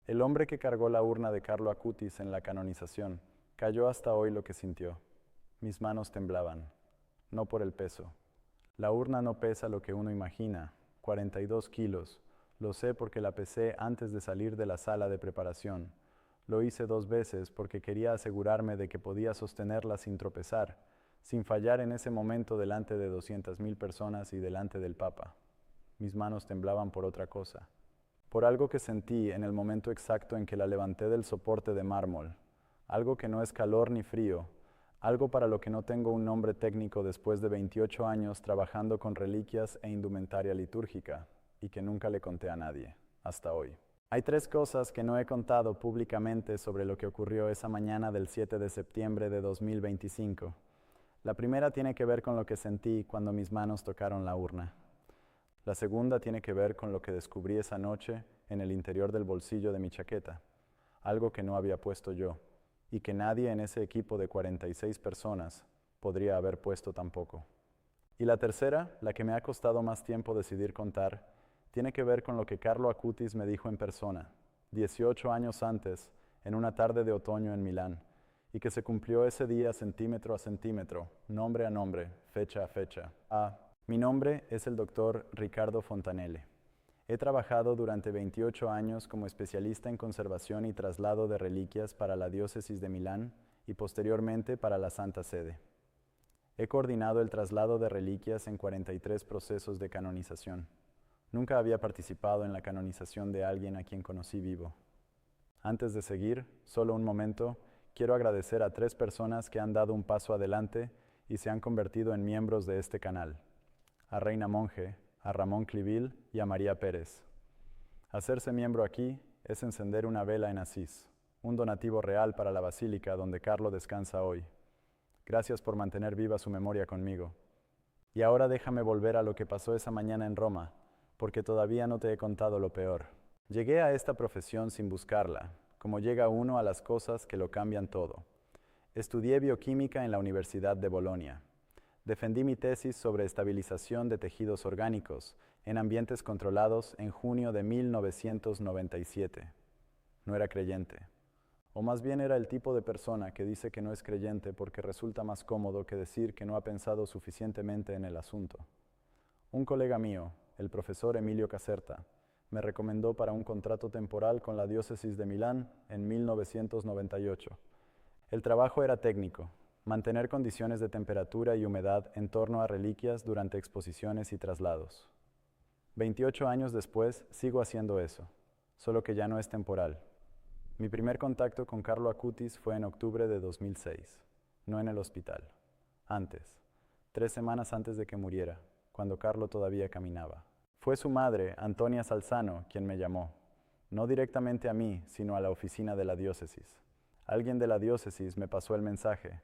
El hombre que cargó la urna de Carlo Acutis en la canonización cayó hasta hoy lo que sintió. Mis manos temblaban, no por el peso. La urna no pesa lo que uno imagina, 42 kilos. Lo sé porque la pesé antes de salir de la sala de preparación. Lo hice 2 veces porque quería asegurarme de que podía sostenerla sin tropezar, sin fallar en ese momento delante de 200,000 personas y delante del Papa. Mis manos temblaban por otra cosa, por algo que sentí en el momento exacto en que la levanté del soporte de mármol, algo que no es calor ni frío, algo para lo que no tengo un nombre técnico después de 28 años trabajando con reliquias e indumentaria litúrgica, y que nunca le conté a nadie, hasta hoy. Hay 3 cosas que no he contado públicamente sobre lo que ocurrió esa mañana del 7 de septiembre de 2025. La primera tiene que ver con lo que sentí cuando mis manos tocaron la urna. La segunda tiene que ver con lo que descubrí esa noche en el interior del bolsillo de mi chaqueta, algo que no había puesto yo, y que nadie en ese equipo de 46 personas podría haber puesto tampoco. Y la tercera, la que me ha costado más tiempo decidir contar, tiene que ver con lo que Carlo Acutis me dijo en persona, 18 años antes, en una tarde de otoño en Milán, y que se cumplió ese día centímetro a centímetro, nombre a nombre, fecha a fecha. Mi nombre es el doctor Riccardo Fontanelle. He trabajado durante 28 años como especialista en conservación y traslado de reliquias para la diócesis de Milán y posteriormente para la Santa Sede. He coordinado el traslado de reliquias en 43 procesos de canonización. Nunca había participado en la canonización de alguien a quien conocí vivo. Antes de seguir, solo un momento, quiero agradecer a 3 personas que han dado un paso adelante y se han convertido en miembros de este canal. A Reina Monje, a Ramón Clivil y a María Pérez. Hacerse miembro aquí es encender una vela en Asís, un donativo real para la basílica donde Carlo descansa hoy. Gracias por mantener viva su memoria conmigo. Y ahora déjame volver a lo que pasó esa mañana en Roma, porque todavía no te he contado lo peor. Llegué a esta profesión sin buscarla, como llega uno a las cosas que lo cambian todo. Estudié bioquímica en la Universidad de Bolonia. Defendí mi tesis sobre estabilización de tejidos orgánicos en ambientes controlados en junio de 1997. No era creyente. O más bien era el tipo de persona que dice que no es creyente porque resulta más cómodo que decir que no ha pensado suficientemente en el asunto. Un colega mío, el profesor Emilio Caserta, me recomendó para un contrato temporal con la diócesis de Milán en 1998. El trabajo era técnico. Mantener condiciones de temperatura y humedad en torno a reliquias durante exposiciones y traslados. 28 años después, sigo haciendo eso, solo que ya no es temporal. Mi primer contacto con Carlo Acutis fue en octubre de 2006, no en el hospital. Antes, 3 semanas antes de que muriera, cuando Carlo todavía caminaba. Fue su madre, Antonia Salzano, quien me llamó. No directamente a mí, sino a la oficina de la diócesis. Alguien de la diócesis me pasó el mensaje.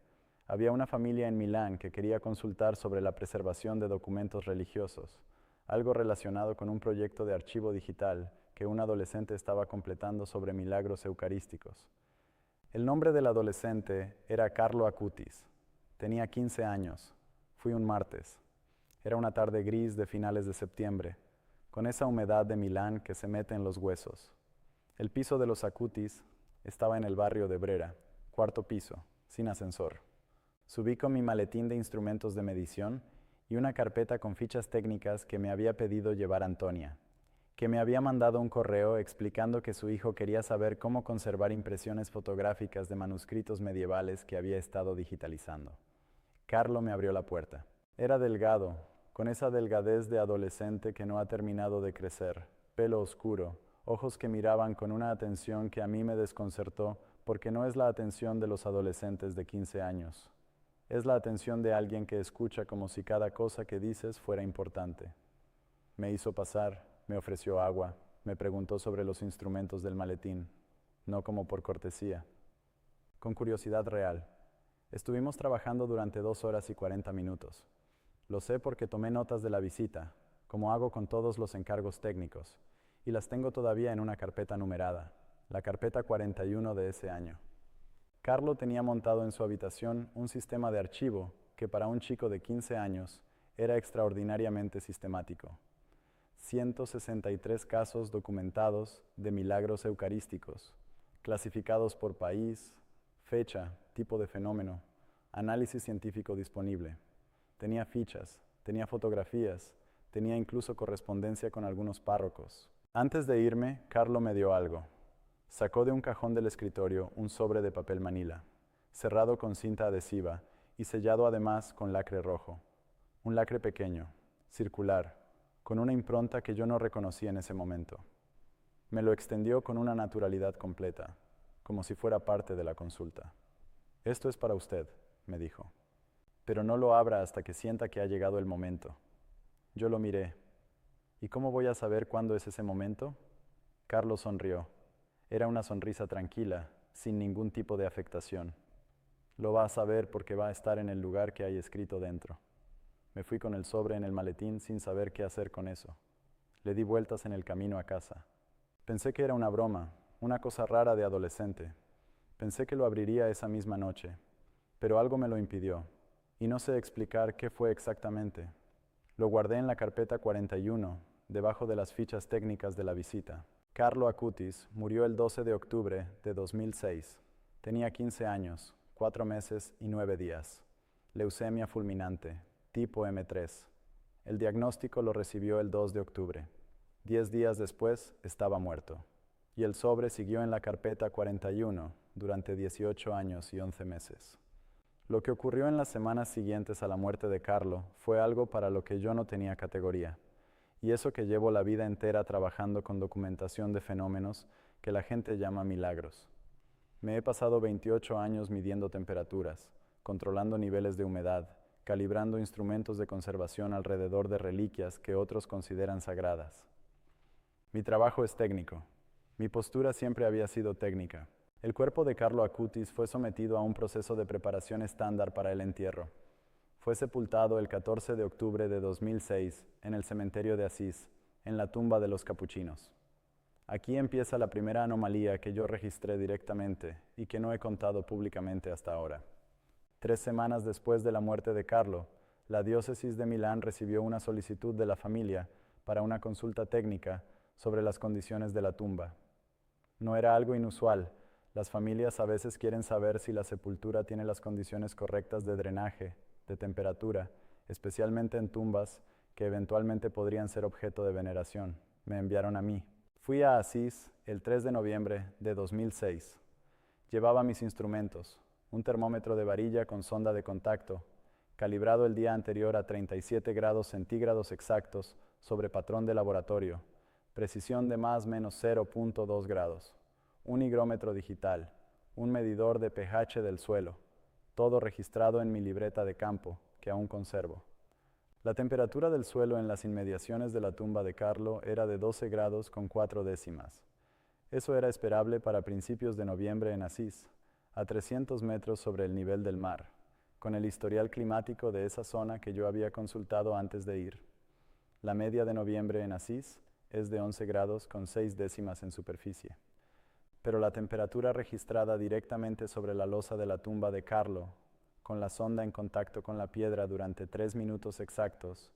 Había una familia en Milán que quería consultar sobre la preservación de documentos religiosos, algo relacionado con un proyecto de archivo digital que un adolescente estaba completando sobre milagros eucarísticos. El nombre del adolescente era Carlo Acutis. Tenía 15 años. Fui un martes. Era una tarde gris de finales de septiembre, con esa humedad de Milán que se mete en los huesos. El piso de los Acutis estaba en el barrio de Brera, 4º piso, sin ascensor. Subí con mi maletín de instrumentos de medición y una carpeta con fichas técnicas que me había pedido llevar Antonia, que me había mandado un correo explicando que su hijo quería saber cómo conservar impresiones fotográficas de manuscritos medievales que había estado digitalizando. Carlo me abrió la puerta. Era delgado, con esa delgadez de adolescente que no ha terminado de crecer, pelo oscuro, ojos que miraban con una atención que a mí me desconcertó porque no es la atención de los adolescentes de 15 años. Es la atención de alguien que escucha como si cada cosa que dices fuera importante. Me hizo pasar, me ofreció agua, me preguntó sobre los instrumentos del maletín, no como por cortesía. Con curiosidad real. Estuvimos trabajando durante 2 horas y 40 minutos. Lo sé porque tomé notas de la visita, como hago con todos los encargos técnicos, y las tengo todavía en una carpeta numerada, la carpeta 41 de ese año. Carlo tenía montado en su habitación un sistema de archivo que para un chico de 15 años era extraordinariamente sistemático. 163 casos documentados de milagros eucarísticos, clasificados por país, fecha, tipo de fenómeno, análisis científico disponible. Tenía fichas, tenía fotografías, tenía incluso correspondencia con algunos párrocos. Antes de irme, Carlo me dio algo. Sacó de un cajón del escritorio un sobre de papel manila, cerrado con cinta adhesiva y sellado además con lacre rojo. Un lacre pequeño, circular, con una impronta que yo no reconocí en ese momento. Me lo extendió con una naturalidad completa, como si fuera parte de la consulta. Esto es para usted, me dijo, pero no lo abra hasta que sienta que ha llegado el momento. Yo lo miré. ¿Y cómo voy a saber cuándo es ese momento? Carlos sonrió. Era una sonrisa tranquila, sin ningún tipo de afectación. Lo va a saber porque va a estar en el lugar que hay escrito dentro. Me fui con el sobre en el maletín sin saber qué hacer con eso. Le di vueltas en el camino a casa. Pensé que era una broma, una cosa rara de adolescente. Pensé que lo abriría esa misma noche, pero algo me lo impidió, y no sé explicar qué fue exactamente. Lo guardé en la carpeta 41, debajo de las fichas técnicas de la visita. Carlo Acutis murió el 12 de octubre de 2006. Tenía 15 años, 4 meses y 9 días. Leucemia fulminante, tipo M3. El diagnóstico lo recibió el 2 de octubre. 10 días después estaba muerto. Y el sobre siguió en la carpeta 41 durante 18 años y 11 meses. Lo que ocurrió en las semanas siguientes a la muerte de Carlo fue algo para lo que yo no tenía categoría. Y eso que llevo la vida entera trabajando con documentación de fenómenos que la gente llama milagros. Me he pasado 28 años midiendo temperaturas, controlando niveles de humedad, calibrando instrumentos de conservación alrededor de reliquias que otros consideran sagradas. Mi trabajo es técnico. Mi postura siempre había sido técnica. El cuerpo de Carlo Acutis fue sometido a un proceso de preparación estándar para el entierro. Fue sepultado el 14 de octubre de 2006 en el cementerio de Asís, en la tumba de los capuchinos. Aquí empieza la primera anomalía que yo registré directamente y que no he contado públicamente hasta ahora. 3 semanas después de la muerte de Carlo, la diócesis de Milán recibió una solicitud de la familia para una consulta técnica sobre las condiciones de la tumba. No era algo inusual. Las familias a veces quieren saber si la sepultura tiene las condiciones correctas de drenaje, de temperatura, especialmente en tumbas que eventualmente podrían ser objeto de veneración. Me enviaron a mí. Fui a Asís el 3 de noviembre de 2006. Llevaba mis instrumentos, un termómetro de varilla con sonda de contacto, calibrado el día anterior a 37 grados centígrados exactos sobre patrón de laboratorio, precisión de más o menos 0.2 grados, un higrómetro digital, un medidor de pH del suelo, todo registrado en mi libreta de campo, que aún conservo. La temperatura del suelo en las inmediaciones de la tumba de Carlo era de 12 grados con 4 décimas. Eso era esperable para principios de noviembre en Asís, a 300 metros sobre el nivel del mar, con el historial climático de esa zona que yo había consultado antes de ir. La media de noviembre en Asís es de 11 grados con 6 décimas en superficie. Pero la temperatura registrada directamente sobre la losa de la tumba de Carlo, con la sonda en contacto con la piedra durante 3 minutos exactos,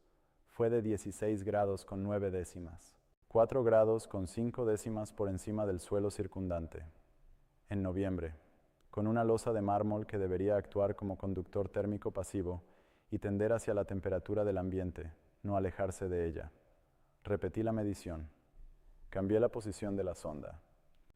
fue de 16 grados con 9 décimas, 4 grados con 5 décimas por encima del suelo circundante. En noviembre, con una losa de mármol que debería actuar como conductor térmico pasivo y tender hacia la temperatura del ambiente, no alejarse de ella. Repetí la medición. Cambié la posición de la sonda.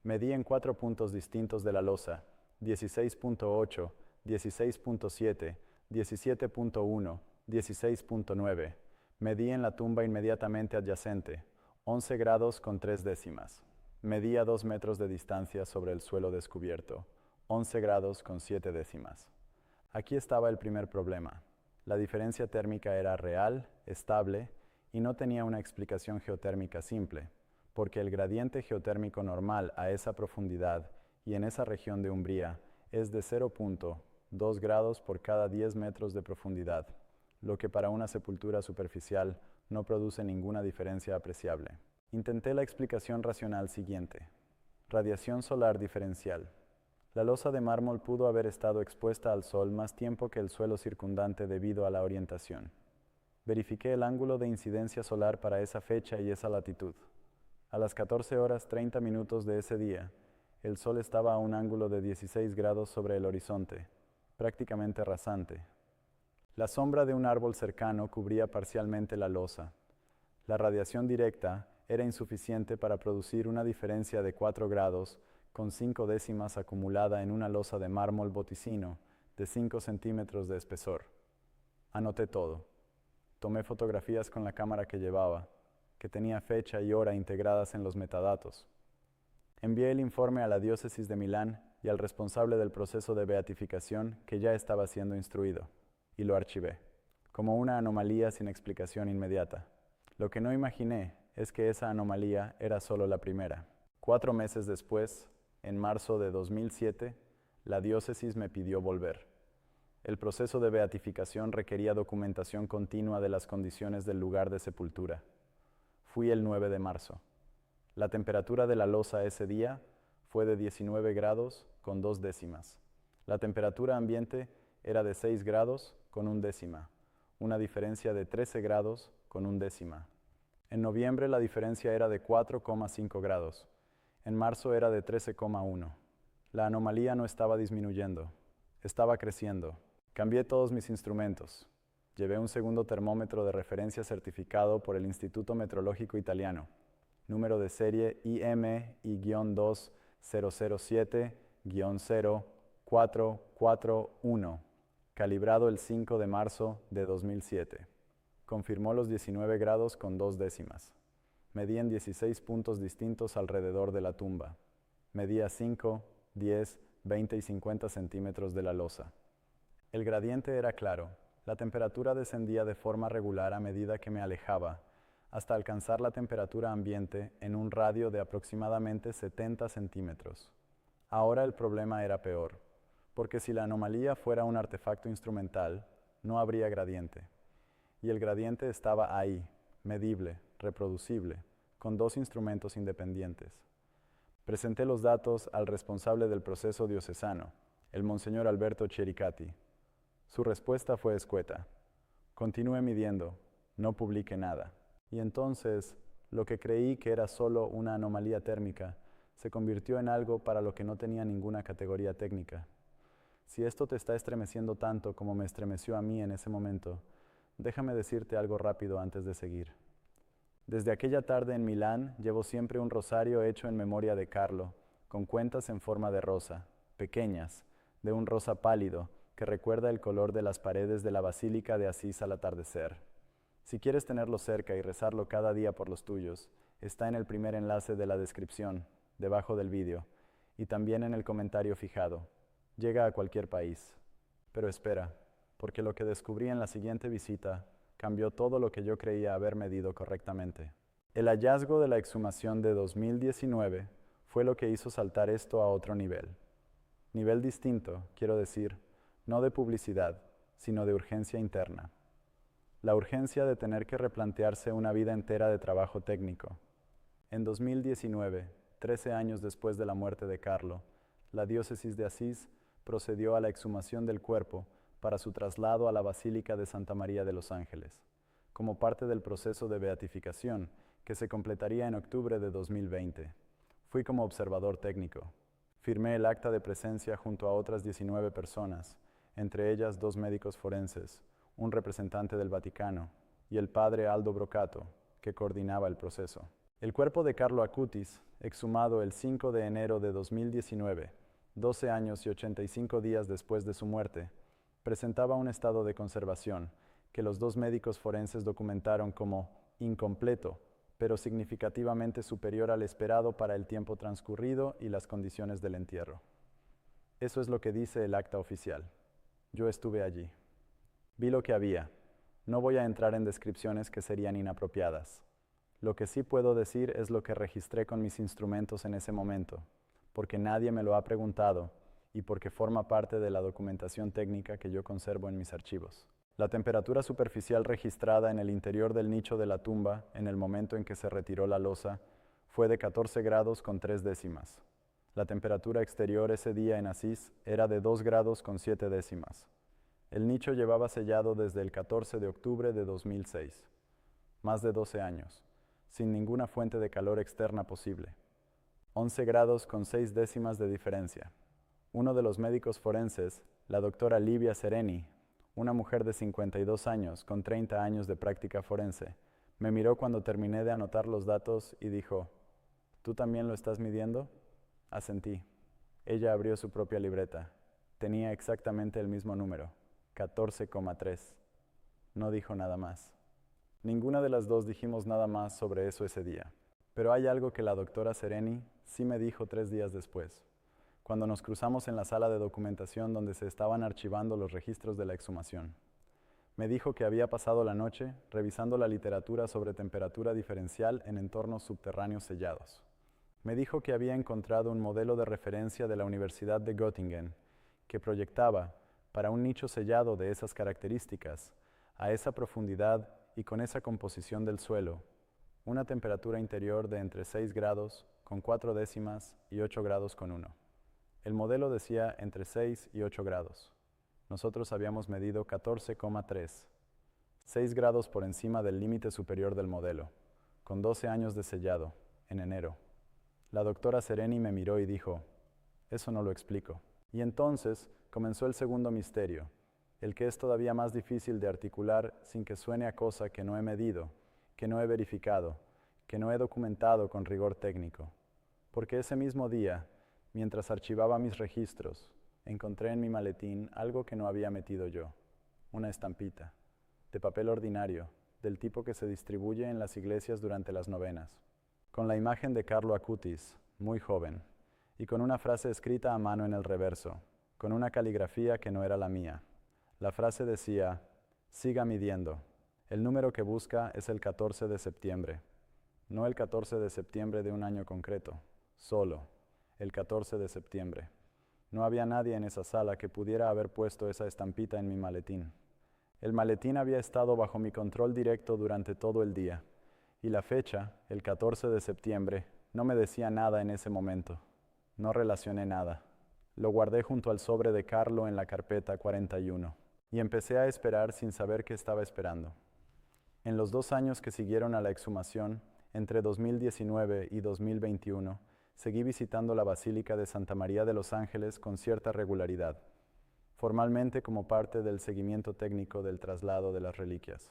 Medí en 4 puntos distintos de la losa, 16.8, 16.7, 17.1, 16.9. Medí en la tumba inmediatamente adyacente, 11 grados con 3 décimas. Medí a 2 metros de distancia sobre el suelo descubierto, 11 grados con 7 décimas. Aquí estaba el primer problema. La diferencia térmica era real, estable, y no tenía una explicación geotérmica simple, porque el gradiente geotérmico normal a esa profundidad y en esa región de umbría es de 0.2 grados por cada 10 metros de profundidad, lo que para una sepultura superficial no produce ninguna diferencia apreciable. Intenté la explicación racional siguiente. Radiación solar diferencial. La losa de mármol pudo haber estado expuesta al sol más tiempo que el suelo circundante debido a la orientación. Verifiqué el ángulo de incidencia solar para esa fecha y esa latitud. A las 14 horas 30 minutos de ese día, el sol estaba a un ángulo de 16 grados sobre el horizonte, prácticamente rasante. La sombra de un árbol cercano cubría parcialmente la losa. La radiación directa era insuficiente para producir una diferencia de 4 grados con 5 décimas acumulada en una losa de mármol boticino de 5 centímetros de espesor. Anoté todo. Tomé fotografías con la cámara que llevaba, que tenía fecha y hora integradas en los metadatos. Envié el informe a la diócesis de Milán y al responsable del proceso de beatificación que ya estaba siendo instruido, y lo archivé, como una anomalía sin explicación inmediata. Lo que no imaginé es que esa anomalía era solo la primera. 4 meses después, en marzo de 2007, la diócesis me pidió volver. El proceso de beatificación requería documentación continua de las condiciones del lugar de sepultura. Fui el 9 de marzo. La temperatura de la losa ese día fue de 19 grados con 2 décimas. La temperatura ambiente era de 6 grados con 1 décima, una diferencia de 13 grados con 1 décima. En noviembre la diferencia era de 4,5 grados. En marzo era de 13,1. La anomalía no estaba disminuyendo, estaba creciendo. Cambié todos mis instrumentos. Llevé un segundo termómetro de referencia certificado por el Instituto Metrológico Italiano, número de serie IMI-20007-0441, calibrado el 5 de marzo de 2007. Confirmó los 19 grados con 2 décimas. Medí en 16 puntos distintos alrededor de la tumba. Medía 5, 10, 20 y 50 centímetros de la losa. El gradiente era claro. La temperatura descendía de forma regular a medida que me alejaba, hasta alcanzar la temperatura ambiente en un radio de aproximadamente 70 centímetros. Ahora el problema era peor, porque si la anomalía fuera un artefacto instrumental, no habría gradiente. Y el gradiente estaba ahí, medible, reproducible, con 2 instrumentos independientes. Presenté los datos al responsable del proceso diocesano, el monseñor Alberto Chericati. Su respuesta fue escueta. Continúe midiendo, no publique nada. Y entonces, lo que creí que era solo una anomalía térmica, se convirtió en algo para lo que no tenía ninguna categoría técnica. Si esto te está estremeciendo tanto como me estremeció a mí en ese momento, déjame decirte algo rápido antes de seguir. Desde aquella tarde en Milán llevo siempre un rosario hecho en memoria de Carlo, con cuentas en forma de rosa, pequeñas, de un rosa pálido, que recuerda el color de las paredes de la Basílica de Asís al atardecer. Si quieres tenerlo cerca y rezarlo cada día por los tuyos, está en el primer enlace de la descripción, debajo del vídeo, y también en el comentario fijado. Llega a cualquier país. Pero espera, porque lo que descubrí en la siguiente visita cambió todo lo que yo creía haber medido correctamente. El hallazgo de la exhumación de 2019 fue lo que hizo saltar esto a otro nivel. Nivel distinto, quiero decir, no de publicidad, sino de urgencia interna. La urgencia de tener que replantearse una vida entera de trabajo técnico. En 2019, 13 años después de la muerte de Carlo, la diócesis de Asís procedió a la exhumación del cuerpo para su traslado a la Basílica de Santa María de los Ángeles, como parte del proceso de beatificación que se completaría en octubre de 2020. Fui como observador técnico. Firmé el acta de presencia junto a otras 19 personas, entre ellas 2 médicos forenses, un representante del Vaticano y el padre Aldo Brocato, que coordinaba el proceso. El cuerpo de Carlo Acutis, exhumado el 5 de enero de 2019, 12 años y 85 días después de su muerte, presentaba un estado de conservación que los 2 médicos forenses documentaron como incompleto, pero significativamente superior al esperado para el tiempo transcurrido y las condiciones del entierro. Eso es lo que dice el acta oficial. Yo estuve allí. Vi lo que había. No voy a entrar en descripciones que serían inapropiadas. Lo que sí puedo decir es lo que registré con mis instrumentos en ese momento, porque nadie me lo ha preguntado y porque forma parte de la documentación técnica que yo conservo en mis archivos. La temperatura superficial registrada en el interior del nicho de la tumba en el momento en que se retiró la losa fue de 14 grados con 3 décimas. La temperatura exterior ese día en Asís era de 2 grados con 7 décimas. El nicho llevaba sellado desde el 14 de octubre de 2006, más de 12 años, sin ninguna fuente de calor externa posible. 11 grados con 6 décimas de diferencia. Uno de los médicos forenses, la doctora Livia Sereni, una mujer de 52 años con 30 años de práctica forense, me miró cuando terminé de anotar los datos y dijo, ¿tú también lo estás midiendo? Asentí. Ella abrió su propia libreta. Tenía exactamente el mismo número, 14,3. No dijo nada más. Ninguna de las dos dijimos nada más sobre eso ese día. Pero hay algo que la doctora Sereni sí me dijo 3 días después, cuando nos cruzamos en la sala de documentación donde se estaban archivando los registros de la exhumación. Me dijo que había pasado la noche revisando la literatura sobre temperatura diferencial en entornos subterráneos sellados. Me dijo que había encontrado un modelo de referencia de la Universidad de Göttingen que proyectaba, para un nicho sellado de esas características, a esa profundidad y con esa composición del suelo, una temperatura interior de entre 6 grados con 4 décimas y 8 grados con 1. El modelo decía entre 6 y 8 grados. Nosotros habíamos medido 14,3, 6 grados por encima del límite superior del modelo, con 12 años de sellado, en enero. La doctora Sereni me miró y dijo, eso no lo explico. Y entonces comenzó el segundo misterio, el que es todavía más difícil de articular sin que suene a cosa que no he medido, que no he verificado, que no he documentado con rigor técnico. Porque ese mismo día, mientras archivaba mis registros, encontré en mi maletín algo que no había metido yo, una estampita, de papel ordinario, del tipo que se distribuye en las iglesias durante las novenas, con la imagen de Carlo Acutis, muy joven, y con una frase escrita a mano en el reverso, con una caligrafía que no era la mía. La frase decía, siga midiendo. El número que busca es el 14 de septiembre. No el 14 de septiembre de un año concreto, solo el 14 de septiembre. No había nadie en esa sala que pudiera haber puesto esa estampita en mi maletín. El maletín había estado bajo mi control directo durante todo el día, y la fecha, el 14 de septiembre, no me decía nada en ese momento. No relacioné nada. Lo guardé junto al sobre de Carlo en la carpeta 41, y empecé a esperar sin saber qué estaba esperando. En los 2 años que siguieron a la exhumación, entre 2019 y 2021, seguí visitando la Basílica de Santa María de los Ángeles con cierta regularidad, formalmente como parte del seguimiento técnico del traslado de las reliquias.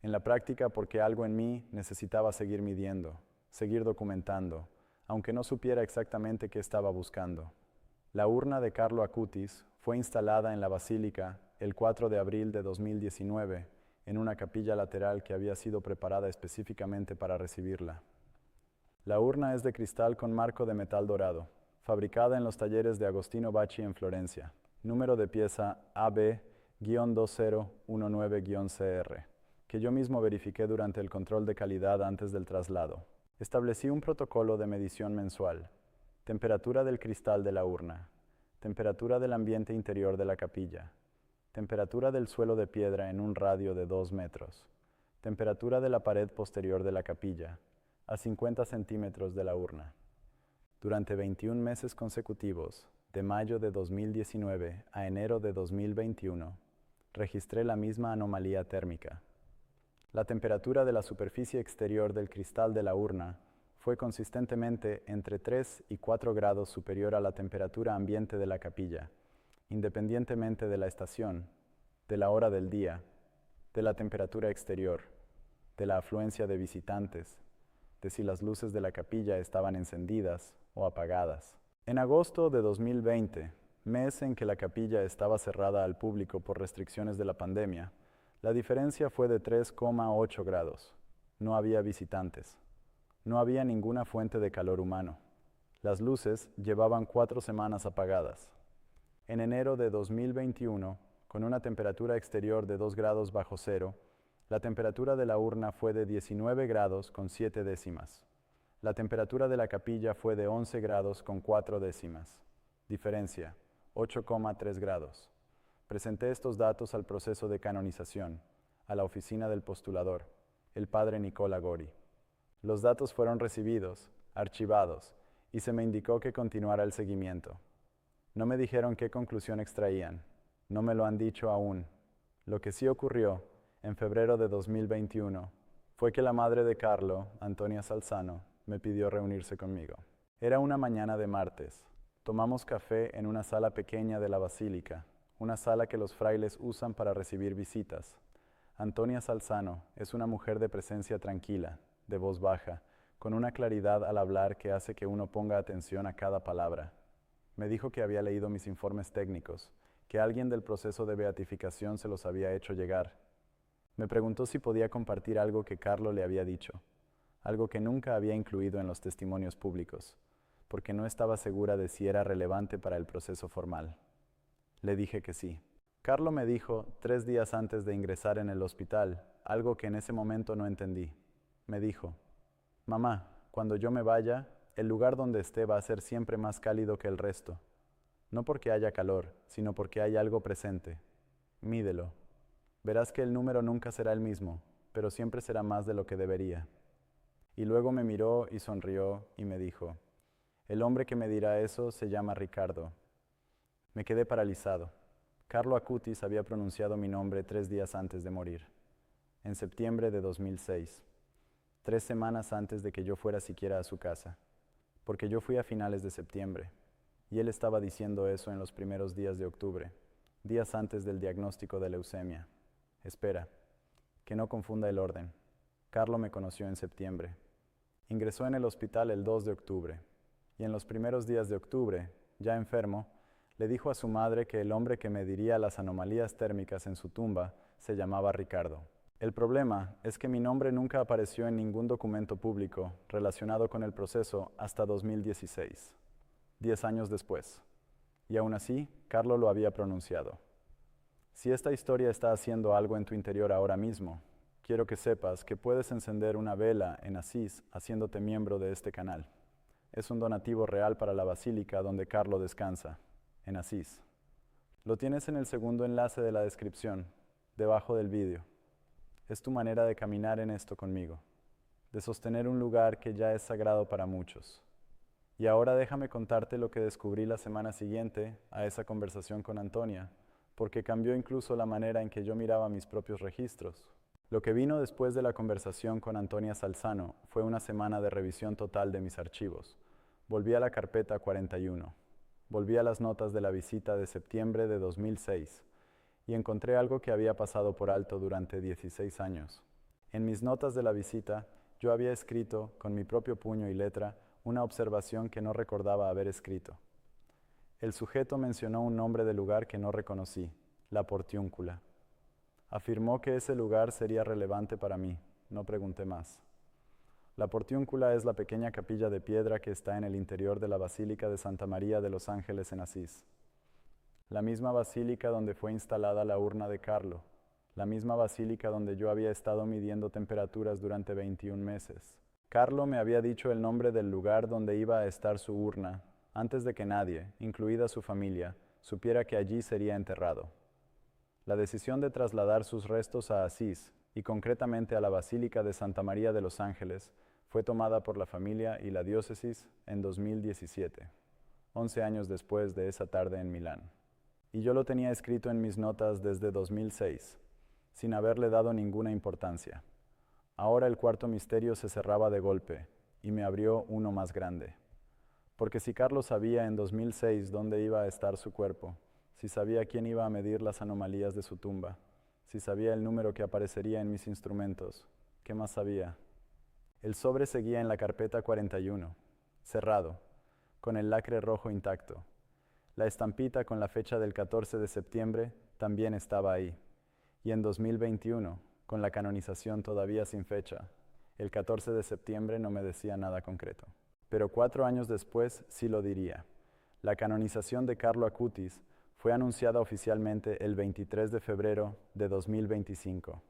En la práctica porque algo en mí necesitaba seguir midiendo, seguir documentando, aunque no supiera exactamente qué estaba buscando. La urna de Carlo Acutis fue instalada en la Basílica el 4 de abril de 2019 en una capilla lateral que había sido preparada específicamente para recibirla. La urna es de cristal con marco de metal dorado, fabricada en los talleres de Agostino Bacci en Florencia. Número de pieza AB-2019-CR, que yo mismo verifiqué durante el control de calidad antes del traslado. Establecí un protocolo de medición mensual. Temperatura del cristal de la urna, temperatura del ambiente interior de la capilla, temperatura del suelo de piedra en un radio de 2 metros, temperatura de la pared posterior de la capilla, a 50 centímetros de la urna. Durante 21 meses consecutivos, de mayo de 2019 a enero de 2021, registré la misma anomalía térmica. La temperatura de la superficie exterior del cristal de la urna fue consistentemente entre 3 y 4 grados superior a la temperatura ambiente de la capilla, independientemente de la estación, de la hora del día, de la temperatura exterior, de la afluencia de visitantes, de si las luces de la capilla estaban encendidas o apagadas. En agosto de 2020, mes en que la capilla estaba cerrada al público por restricciones de la pandemia, la diferencia fue de 3,8 grados. No había visitantes. No había ninguna fuente de calor humano. Las luces llevaban 4 semanas apagadas. En enero de 2021, con una temperatura exterior de 2 grados bajo cero, la temperatura de la urna fue de 19 grados con 7 décimas. La temperatura de la capilla fue de 11 grados con 4 décimas. Diferencia, 8,3 grados. Presenté estos datos al proceso de canonización, a la oficina del postulador, el padre Nicola Gori. Los datos fueron recibidos, archivados, y se me indicó que continuara el seguimiento. No me dijeron qué conclusión extraían. No me lo han dicho aún. Lo que sí ocurrió, en febrero de 2021, fue que la madre de Carlo, Antonia Salzano, me pidió reunirse conmigo. Era una mañana de martes. Tomamos café en una sala pequeña de la basílica, una sala que los frailes usan para recibir visitas. Antonia Salzano es una mujer de presencia tranquila, de voz baja, con una claridad al hablar que hace que uno ponga atención a cada palabra. Me dijo que había leído mis informes técnicos, que alguien del proceso de beatificación se los había hecho llegar. Me preguntó si podía compartir algo que Carlo le había dicho, algo que nunca había incluido en los testimonios públicos, porque no estaba segura de si era relevante para el proceso formal. Le dije que sí. Carlo me dijo, 3 días antes de ingresar en el hospital, algo que en ese momento no entendí. Me dijo: «Mamá, cuando yo me vaya, el lugar donde esté va a ser siempre más cálido que el resto. No porque haya calor, sino porque hay algo presente. Mídelo. Verás que el número nunca será el mismo, pero siempre será más de lo que debería». Y luego me miró y sonrió y me dijo: «El hombre que me dirá eso se llama Ricardo». Me quedé paralizado. Carlo Acutis había pronunciado mi nombre 3 días antes de morir, en septiembre de 2006, 3 semanas antes de que yo fuera siquiera a su casa, porque yo fui a finales de septiembre, y él estaba diciendo eso en los primeros días de octubre, días antes del diagnóstico de leucemia. Espera, que no confunda el orden. Carlo me conoció en septiembre. Ingresó en el hospital el 2 de octubre, y en los primeros días de octubre, ya enfermo, le dijo a su madre que el hombre que mediría las anomalías térmicas en su tumba se llamaba Ricardo. El problema es que mi nombre nunca apareció en ningún documento público relacionado con el proceso hasta 2016, 10 años después, y aún así, Carlo lo había pronunciado. Si esta historia está haciendo algo en tu interior ahora mismo, quiero que sepas que puedes encender una vela en Asís haciéndote miembro de este canal. Es un donativo real para la basílica donde Carlo descansa, en Asís. Lo tienes en el segundo enlace de la descripción, debajo del vídeo. Es tu manera de caminar en esto conmigo, de sostener un lugar que ya es sagrado para muchos. Y ahora déjame contarte lo que descubrí la semana siguiente a esa conversación con Antonia, porque cambió incluso la manera en que yo miraba mis propios registros. Lo que vino después de la conversación con Antonia Salzano fue una semana de revisión total de mis archivos. Volví a la carpeta 41. Volví a las notas de la visita de septiembre de 2006 y encontré algo que había pasado por alto durante 16 años. En mis notas de la visita, yo había escrito, con mi propio puño y letra, una observación que no recordaba haber escrito. El sujeto mencionó un nombre de lugar que no reconocí, La Portiúncula. Afirmó que ese lugar sería relevante para mí, no pregunté más. La Portiúncula es la pequeña capilla de piedra que está en el interior de la Basílica de Santa María de los Ángeles en Asís. La misma basílica donde fue instalada la urna de Carlo, la misma basílica donde yo había estado midiendo temperaturas durante 21 meses. Carlo me había dicho el nombre del lugar donde iba a estar su urna, antes de que nadie, incluida su familia, supiera que allí sería enterrado. La decisión de trasladar sus restos a Asís, y concretamente a la Basílica de Santa María de los Ángeles, fue tomada por la familia y la diócesis en 2017, 11 años después de esa tarde en Milán. Y yo lo tenía escrito en mis notas desde 2006, sin haberle dado ninguna importancia. Ahora el cuarto misterio se cerraba de golpe, y me abrió uno más grande. Porque si Carlos sabía en 2006 dónde iba a estar su cuerpo, si sabía quién iba a medir las anomalías de su tumba, si sabía el número que aparecería en mis instrumentos, ¿qué más sabía? El sobre seguía en la carpeta 41, cerrado, con el lacre rojo intacto. La estampita con la fecha del 14 de septiembre también estaba ahí. Y en 2021, con la canonización todavía sin fecha, el 14 de septiembre no me decía nada concreto. Pero 4 años después sí lo diría. La canonización de Carlo Acutis fue anunciada oficialmente el 23 de febrero de 2025.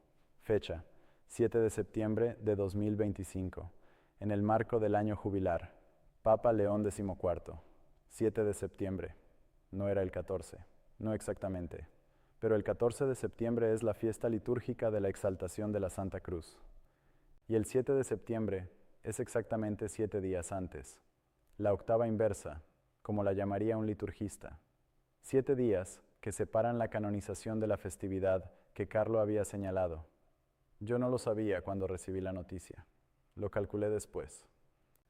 Fecha: 7 de septiembre de 2025, en el marco del año jubilar. Papa León XIV. 7 de septiembre. No era el 14, no exactamente. Pero el 14 de septiembre es la fiesta litúrgica de la exaltación de la Santa Cruz. Y el 7 de septiembre es exactamente 7 días antes. La octava inversa, como la llamaría un liturgista. 7 días que separan la canonización de la festividad que Carlo había señalado. Yo no lo sabía cuando recibí la noticia. Lo calculé después.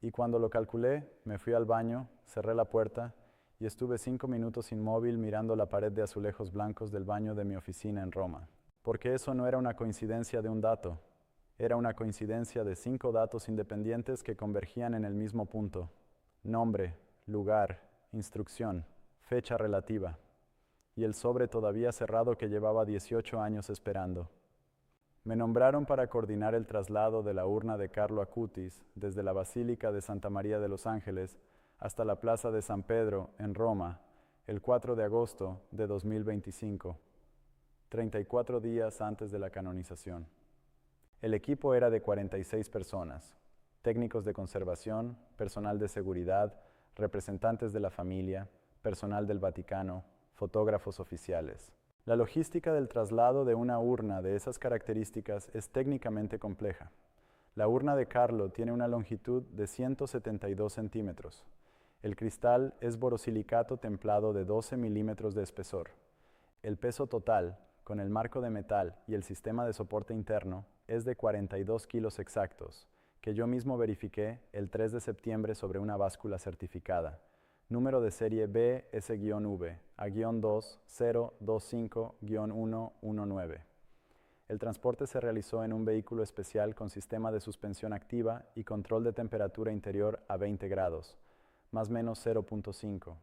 Y cuando lo calculé, me fui al baño, cerré la puerta y estuve 5 minutos inmóvil mirando la pared de azulejos blancos del baño de mi oficina en Roma. Porque eso no era una coincidencia de un dato, era una coincidencia de 5 datos independientes que convergían en el mismo punto: nombre, lugar, instrucción, fecha relativa, y el sobre todavía cerrado que llevaba 18 años esperando. Me nombraron para coordinar el traslado de la urna de Carlo Acutis desde la Basílica de Santa María de los Ángeles hasta la Plaza de San Pedro, en Roma, el 4 de agosto de 2025, 34 días antes de la canonización. El equipo era de 46 personas, técnicos de conservación, personal de seguridad, representantes de la familia, personal del Vaticano, fotógrafos oficiales. La logística del traslado de una urna de esas características es técnicamente compleja. La urna de Carlo tiene una longitud de 172 centímetros. El cristal es borosilicato templado de 12 milímetros de espesor. El peso total, con el marco de metal y el sistema de soporte interno, es de 42 kilos exactos, que yo mismo verifiqué el 3 de septiembre sobre una báscula certificada. Número de serie BS-V, A-2025-119. El transporte se realizó en un vehículo especial con sistema de suspensión activa y control de temperatura interior a 20 grados, más o menos 0.5.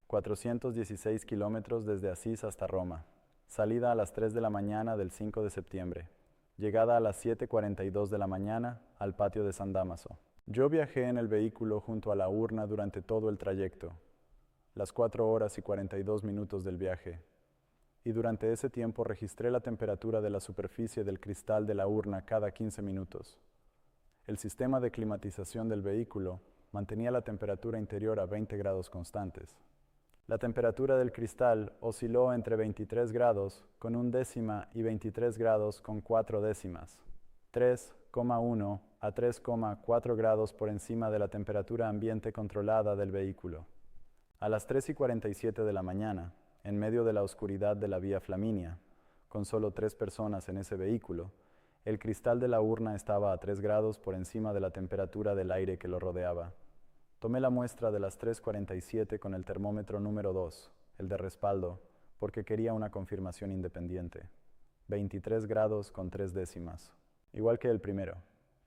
416 kilómetros desde Asís hasta Roma. Salida a las 3 de la mañana del 5 de septiembre. Llegada a las 7:42 de la mañana al patio de San Dámaso. Yo viajé en el vehículo junto a la urna durante todo el trayecto, las 4 horas y 42 minutos del viaje, y durante ese tiempo registré la temperatura de la superficie del cristal de la urna cada 15 minutos. El sistema de climatización del vehículo mantenía la temperatura interior a 20 grados constantes. La temperatura del cristal osciló entre 23 grados con 1 décima y 23 grados con 4 décimas, 3,1 a 3,4 grados por encima de la temperatura ambiente controlada del vehículo. A las 3:47 de la mañana, en medio de la oscuridad de la Vía Flaminia, con solo 3 personas en ese vehículo, el cristal de la urna estaba a 3 grados por encima de la temperatura del aire que lo rodeaba. Tomé la muestra de las 3:47 con el termómetro número 2, el de respaldo, porque quería una confirmación independiente. 23 grados con 3 décimas. Igual que el primero.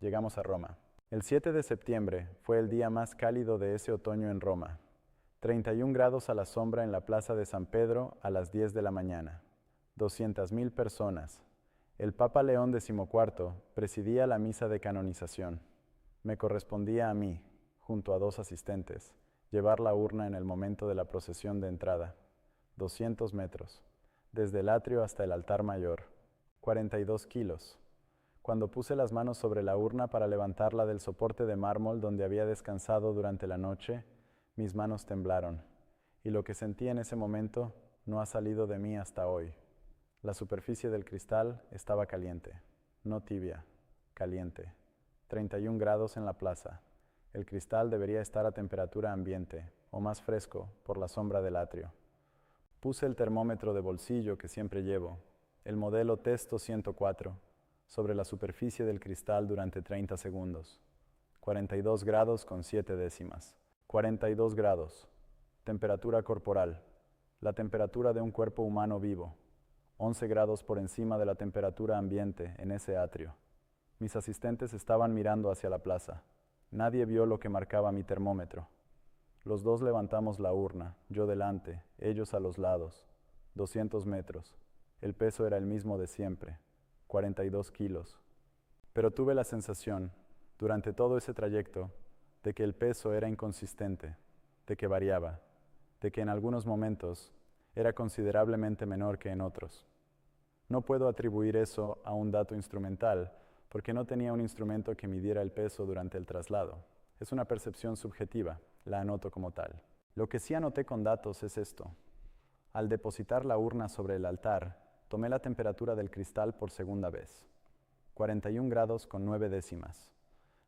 Llegamos a Roma. El 7 de septiembre fue el día más cálido de ese otoño en Roma. 31 grados a la sombra en la Plaza de San Pedro a las 10 de la mañana. 200.000 personas. El Papa León XIV presidía la misa de canonización. Me correspondía a mí, junto a 2 asistentes, llevar la urna en el momento de la procesión de entrada. 200 metros, desde el atrio hasta el altar mayor. 42 kilos. Cuando puse las manos sobre la urna para levantarla del soporte de mármol donde había descansado durante la noche, mis manos temblaron, y lo que sentí en ese momento no ha salido de mí hasta hoy. La superficie del cristal estaba caliente, no tibia, caliente. 31 grados en la plaza. El cristal debería estar a temperatura ambiente, o más fresco, por la sombra del atrio. Puse el termómetro de bolsillo que siempre llevo, el modelo Testo 104, sobre la superficie del cristal durante 30 segundos. 42 grados con 7 décimas. 42 grados. Temperatura corporal. La temperatura de un cuerpo humano vivo. 11 grados por encima de la temperatura ambiente en ese atrio. Mis asistentes estaban mirando hacia la plaza. Nadie vio lo que marcaba mi termómetro. Los 2 levantamos la urna, yo delante, ellos a los lados. 200 metros. El peso era el mismo de siempre. 42 kilos. Pero tuve la sensación, durante todo ese trayecto, de que el peso era inconsistente, de que variaba, de que en algunos momentos era considerablemente menor que en otros. No puedo atribuir eso a un dato instrumental, porque no tenía un instrumento que midiera el peso durante el traslado. Es una percepción subjetiva, la anoto como tal. Lo que sí anoté con datos es esto. Al depositar la urna sobre el altar, tomé la temperatura del cristal por segunda vez. 41 grados con 9 décimas.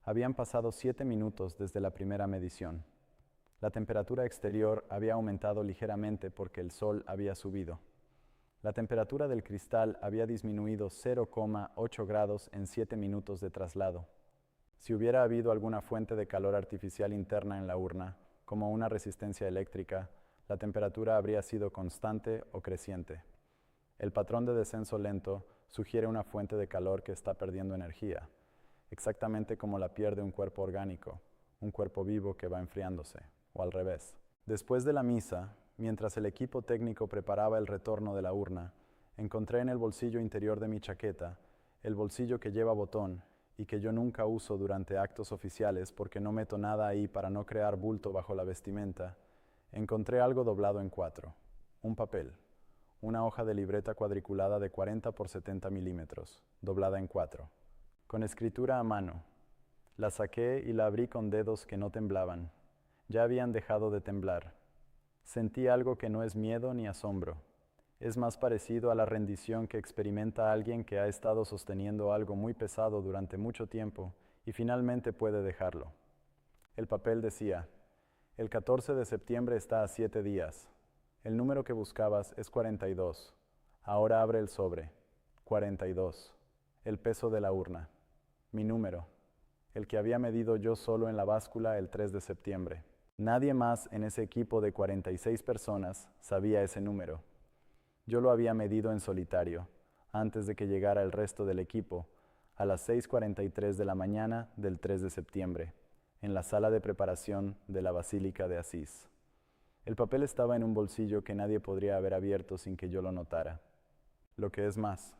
Habían pasado 7 minutos desde la primera medición. La temperatura exterior había aumentado ligeramente porque el sol había subido. La temperatura del cristal había disminuido 0,8 grados en 7 minutos de traslado. Si hubiera habido alguna fuente de calor artificial interna en la urna, como una resistencia eléctrica, la temperatura habría sido constante o creciente. El patrón de descenso lento sugiere una fuente de calor que está perdiendo energía, exactamente como la pierde un cuerpo orgánico, un cuerpo vivo que va enfriándose, o al revés. Después de la misa, mientras el equipo técnico preparaba el retorno de la urna, encontré en el bolsillo interior de mi chaqueta, el bolsillo que lleva botón y que yo nunca uso durante actos oficiales porque no meto nada ahí para no crear bulto bajo la vestimenta, encontré algo doblado en 4, un papel, una hoja de libreta cuadriculada de 40 por 70 milímetros, doblada en 4, con escritura a mano. La saqué y la abrí con dedos que no temblaban. Ya habían dejado de temblar. Sentí algo que no es miedo ni asombro. Es más parecido a la rendición que experimenta alguien que ha estado sosteniendo algo muy pesado durante mucho tiempo y finalmente puede dejarlo. El papel decía: el 14 de septiembre está a 7 días. El número que buscabas es 42. Ahora abre el sobre. 42. El peso de la urna. Mi número. El que había medido yo solo en la báscula el 3 de septiembre. Nadie más en ese equipo de 46 personas sabía ese número. Yo lo había medido en solitario, antes de que llegara el resto del equipo, a las 6:43 de la mañana del 3 de septiembre, en la sala de preparación de la Basílica de Asís. El papel estaba en un bolsillo que nadie podría haber abierto sin que yo lo notara. Lo que es más,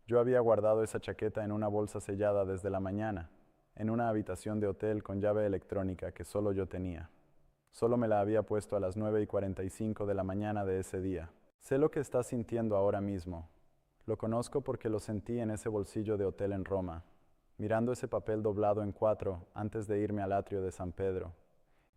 yo había guardado esa chaqueta en una bolsa sellada desde la mañana, en una habitación de hotel con llave electrónica que solo yo tenía. Solo me la había puesto a las 9:45 de la mañana de ese día. Sé lo que estás sintiendo ahora mismo. Lo conozco porque lo sentí en ese bolsillo de hotel en Roma, mirando ese papel doblado en 4 antes de irme al atrio de San Pedro.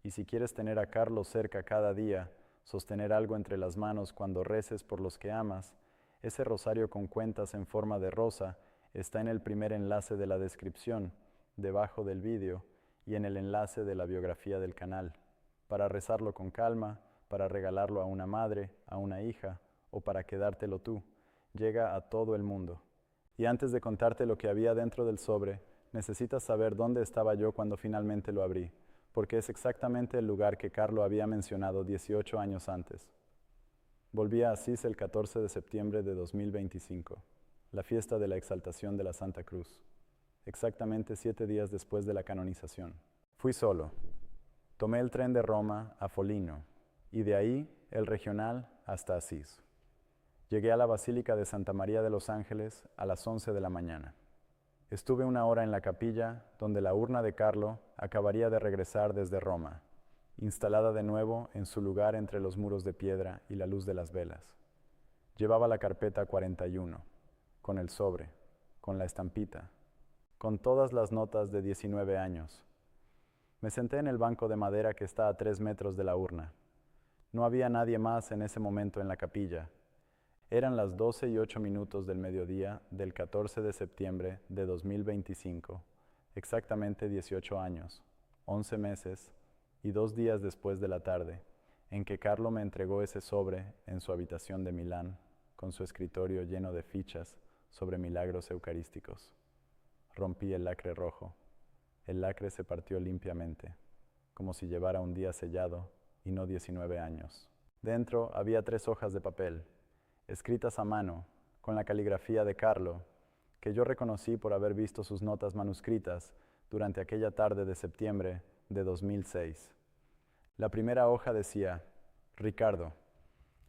Y si quieres tener a Carlos cerca cada día, sostener algo entre las manos cuando reces por los que amas, ese rosario con cuentas en forma de rosa está en el primer enlace de la descripción, debajo del vídeo, y en el enlace de la biografía del canal, para rezarlo con calma, para regalarlo a una madre, a una hija, o para quedártelo tú. Llega a todo el mundo. Y antes de contarte lo que había dentro del sobre, necesitas saber dónde estaba yo cuando finalmente lo abrí, porque es exactamente el lugar que Carlo había mencionado 18 años antes. Volví a Asís el 14 de septiembre de 2025, la fiesta de la exaltación de la Santa Cruz, exactamente 7 días después de la canonización. Fui solo. Tomé el tren de Roma a Foligno y de ahí el regional hasta Asís. Llegué a la Basílica de Santa María de los Ángeles a las 11 de la mañana. Estuve 1 hora en la capilla donde la urna de Carlo acabaría de regresar desde Roma, instalada de nuevo en su lugar entre los muros de piedra y la luz de las velas. Llevaba la carpeta 41, con el sobre, con la estampita, con todas las notas de 19 años. Me senté en el banco de madera que está a 3 metros de la urna. No había nadie más en ese momento en la capilla. Eran las 12:08 del mediodía del 14 de septiembre de 2025, exactamente 18 años, 11 meses y 2 días después de la tarde, en que Carlo me entregó ese sobre en su habitación de Milán, con su escritorio lleno de fichas sobre milagros eucarísticos. Rompí el lacre rojo. El lacre se partió limpiamente, como si llevara un día sellado y no 19 años. Dentro había 3 hojas de papel, escritas a mano, con la caligrafía de Carlo, que yo reconocí por haber visto sus notas manuscritas durante aquella tarde de septiembre de 2006. La primera hoja decía: Ricardo,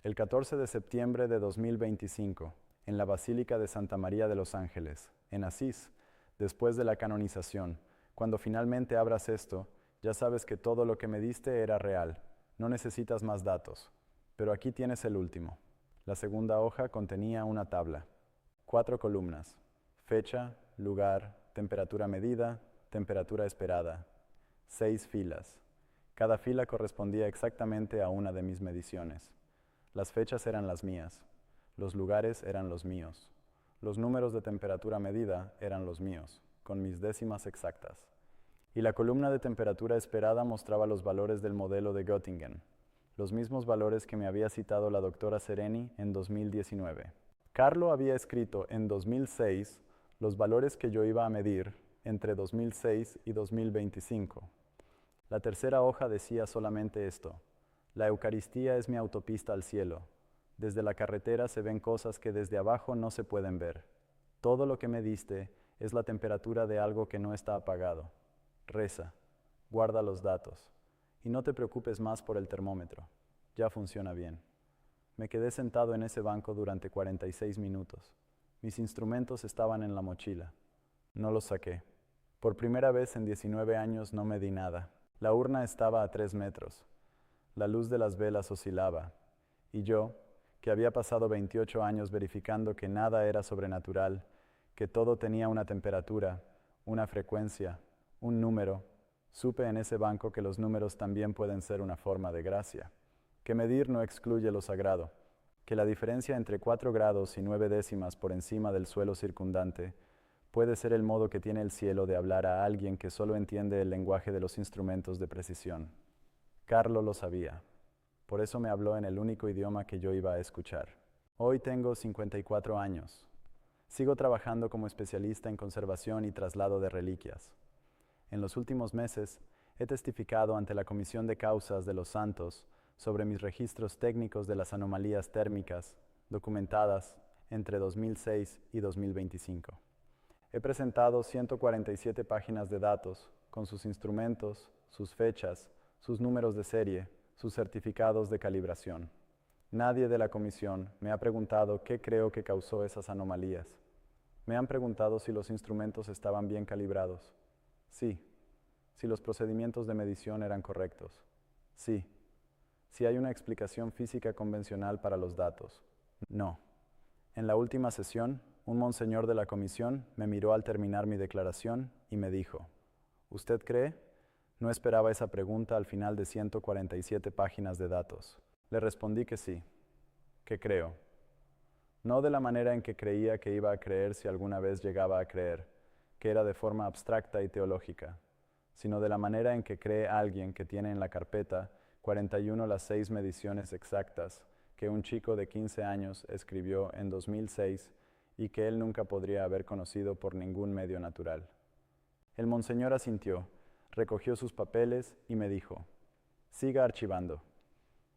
el 14 de septiembre de 2025, en la Basílica de Santa María de los Ángeles, en Asís, después de la canonización, cuando finalmente abras esto, ya sabes que todo lo que me diste era real, no necesitas más datos, pero aquí tienes el último. La segunda hoja contenía una tabla, 4 columnas, fecha, lugar, temperatura medida, temperatura esperada, 6 filas. Cada fila correspondía exactamente a una de mis mediciones. Las fechas eran las mías, los lugares eran los míos, los números de temperatura medida eran los míos, con mis décimas exactas. Y la columna de temperatura esperada mostraba los valores del modelo de Göttingen, los mismos valores que me había citado la doctora Sereni en 2019. Carlo había escrito en 2006 los valores que yo iba a medir entre 2006 y 2025. La tercera hoja decía solamente esto: la Eucaristía es mi autopista al cielo. Desde la carretera se ven cosas que desde abajo no se pueden ver. Todo lo que me diste es la temperatura de algo que no está apagado. Reza, guarda los datos y no te preocupes más por el termómetro. Ya funciona bien. Me quedé sentado en ese banco durante 46 minutos. Mis instrumentos estaban en la mochila. No los saqué. Por primera vez en 19 años no medí nada. La urna estaba a 3 metros. La luz de las velas oscilaba. Y yo, que había pasado 28 años verificando que nada era sobrenatural, que todo tenía una temperatura, una frecuencia, un número, supe en ese banco que los números también pueden ser una forma de gracia, que medir no excluye lo sagrado, que la diferencia entre 4 grados y 9 décimas por encima del suelo circundante puede ser el modo que tiene el cielo de hablar a alguien que solo entiende el lenguaje de los instrumentos de precisión. Carlo lo sabía. Por eso me habló en el único idioma que yo iba a escuchar. Hoy tengo 54 años. Sigo trabajando como especialista en conservación y traslado de reliquias. En los últimos meses he testificado ante la Comisión de Causas de los Santos sobre mis registros técnicos de las anomalías térmicas documentadas entre 2006 y 2025. He presentado 147 páginas de datos con sus instrumentos, sus fechas, sus números de serie, sus certificados de calibración. Nadie de la comisión me ha preguntado qué creo que causó esas anomalías. Me han preguntado si los instrumentos estaban bien calibrados. Sí. Si los procedimientos de medición eran correctos. Sí. Si hay una explicación física convencional para los datos. No. En la última sesión, un monseñor de la comisión me miró al terminar mi declaración y me dijo: ¿usted cree? No esperaba esa pregunta al final de 147 páginas de datos. Le respondí que sí, que creo. No de la manera en que creía que iba a creer si alguna vez llegaba a creer, que era de forma abstracta y teológica, sino de la manera en que cree alguien que tiene en la carpeta 41 las 6 mediciones exactas que un chico de 15 años escribió en 2006 y que él nunca podría haber conocido por ningún medio natural. El monseñor asintió, recogió sus papeles y me dijo: siga archivando.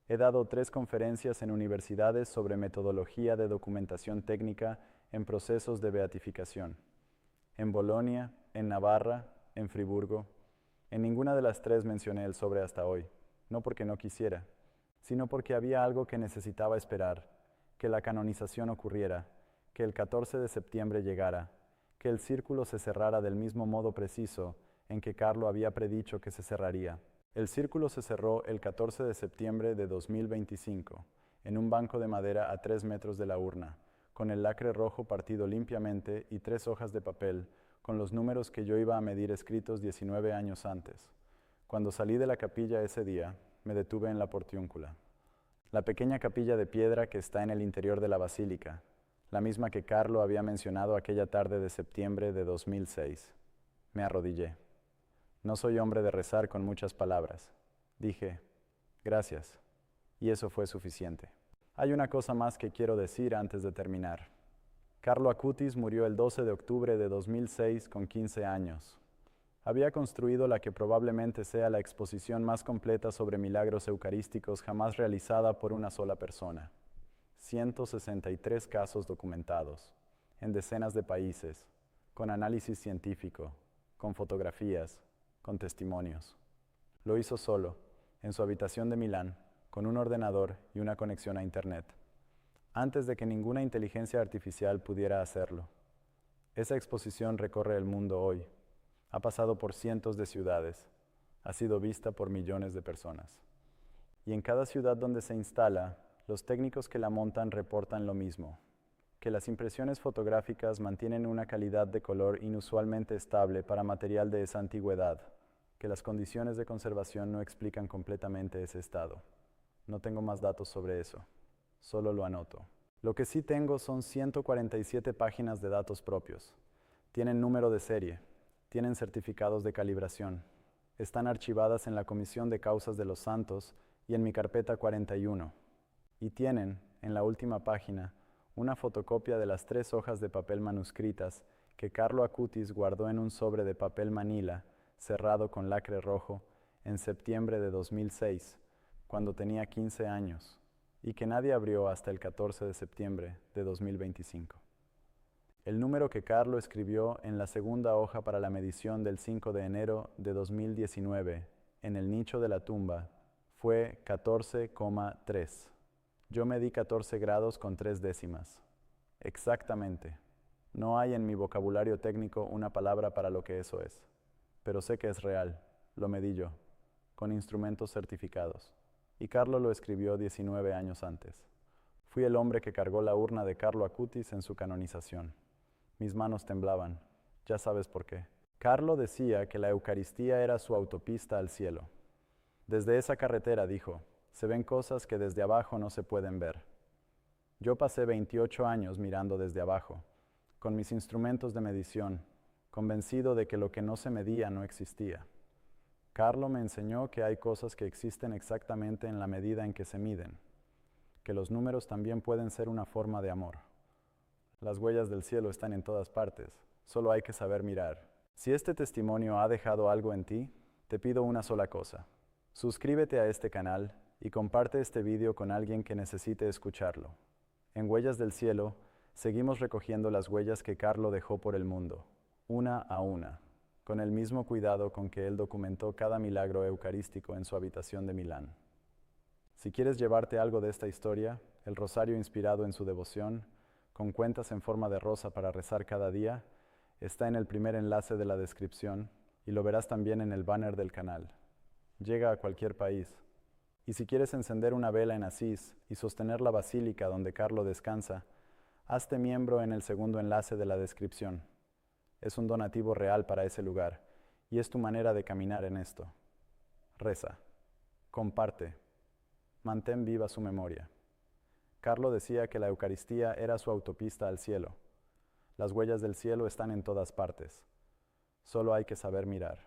He dado 3 conferencias en universidades sobre metodología de documentación técnica en procesos de beatificación. En Bolonia, en Navarra, en Friburgo. En ninguna de las 3 mencioné el sobre hasta hoy, no porque no quisiera, sino porque había algo que necesitaba esperar, que la canonización ocurriera, que el 14 de septiembre llegara, que el círculo se cerrara del mismo modo preciso en que Carlo había predicho que se cerraría. El círculo se cerró el 14 de septiembre de 2025, en un banco de madera a 3 metros de la urna, con el lacre rojo partido limpiamente y 3 hojas de papel, con los números que yo iba a medir escritos 19 años antes. Cuando salí de la capilla ese día, me detuve en la portiúncula. La pequeña capilla de piedra que está en el interior de la basílica, la misma que Carlo había mencionado aquella tarde de septiembre de 2006. Me arrodillé. No soy hombre de rezar con muchas palabras. Dije: gracias. Y eso fue suficiente. Hay una cosa más que quiero decir antes de terminar. Carlo Acutis murió el 12 de octubre de 2006 con 15 años. Había construido la que probablemente sea la exposición más completa sobre milagros eucarísticos jamás realizada por una sola persona. 163 casos documentados, en decenas de países, con análisis científico, con fotografías, con testimonios. Lo hizo solo, en su habitación de Milán, con un ordenador y una conexión a Internet, antes de que ninguna inteligencia artificial pudiera hacerlo. Esa exposición recorre el mundo hoy, ha pasado por cientos de ciudades, ha sido vista por millones de personas. Y en cada ciudad donde se instala, los técnicos que la montan reportan lo mismo, que las impresiones fotográficas mantienen una calidad de color inusualmente estable para material de esa antigüedad, que las condiciones de conservación no explican completamente ese estado. No tengo más datos sobre eso, solo lo anoto. Lo que sí tengo son 147 páginas de datos propios. Tienen número de serie, tienen certificados de calibración. Están archivadas en la Comisión de Causas de los Santos y en mi carpeta 41. Y tienen, en la última página, una fotocopia de las 3 hojas de papel manuscritas que Carlo Acutis guardó en un sobre de papel manila, cerrado con lacre rojo, en septiembre de 2006, cuando tenía 15 años, y que nadie abrió hasta el 14 de septiembre de 2025. El número que Carlo escribió en la segunda hoja para la medición del 5 de enero de 2019, en el nicho de la tumba, fue 14,3. Yo medí 14 grados con 3 décimas. Exactamente. No hay en mi vocabulario técnico una palabra para lo que eso es. Pero sé que es real. Lo medí yo, con instrumentos certificados. Y Carlo lo escribió 19 años antes. Fui el hombre que cargó la urna de Carlo Acutis en su canonización. Mis manos temblaban. Ya sabes por qué. Carlo decía que la Eucaristía era su autopista al cielo. Desde esa carretera, dijo, se ven cosas que desde abajo no se pueden ver. Yo pasé 28 años mirando desde abajo, con mis instrumentos de medición, convencido de que lo que no se medía no existía. Carlo me enseñó que hay cosas que existen exactamente en la medida en que se miden, que los números también pueden ser una forma de amor. Las huellas del cielo están en todas partes, solo hay que saber mirar. Si este testimonio ha dejado algo en ti, te pido una sola cosa. Suscríbete a este canal y comparte este video con alguien que necesite escucharlo. En Huellas del Cielo, seguimos recogiendo las huellas que Carlo dejó por el mundo, una a una, con el mismo cuidado con que él documentó cada milagro eucarístico en su habitación de Milán. Si quieres llevarte algo de esta historia, el rosario inspirado en su devoción, con cuentas en forma de rosa para rezar cada día, está en el primer enlace de la descripción y lo verás también en el banner del canal. Llega a cualquier país. Y si quieres encender una vela en Asís y sostener la basílica donde Carlo descansa, hazte miembro en el segundo enlace de la descripción. Es un donativo real para ese lugar y es tu manera de caminar en esto. Reza, comparte, mantén viva su memoria. Carlo decía que la Eucaristía era su autopista al cielo. Las huellas del cielo están en todas partes. Solo hay que saber mirar.